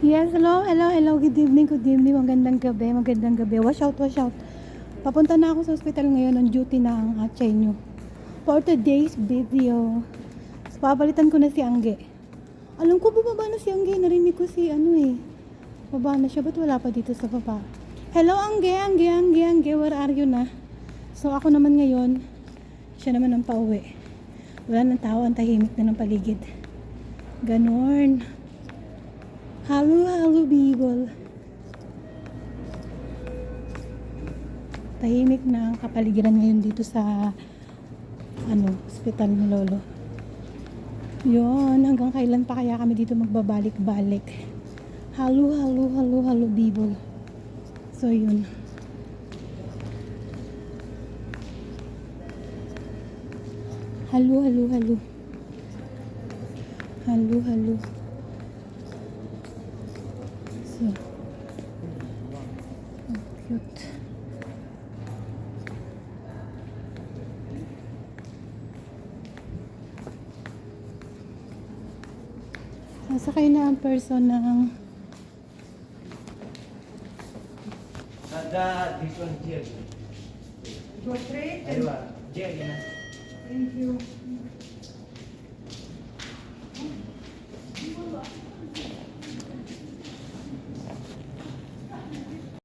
Yes, hello, hello, hello. Good evening, good evening. Magandang gabi, magandang gabi. Wash out, wash out. Papunta na ako sa hospital ngayon. On duty na ang Chenyo. For today's video, so, papalitan ko na si Angge. Alam ko, bumaba na si Angge. Narinig ko si baba na siya. Ba't wala pa dito sa baba? Hello, Angge, Angge, Angge, Angge. Where are you na? So, ako naman ngayon, siya naman ang pauwi. Wala nang tao, ang tahimik na ng paligid. Ganon. Halo, halo, people. Tahimik na ang kapaligiran ngayon dito sa hospital ni Lolo. Yun, hanggang kailan pa kaya kami dito magbabalik-balik. Halo, halo, halo, halo, people. So, yun. Halo, halo, halo. Halo, halo. So, cute. Sasakay na ang person ng This one here. Go straight. Aywa. Here, Thank you.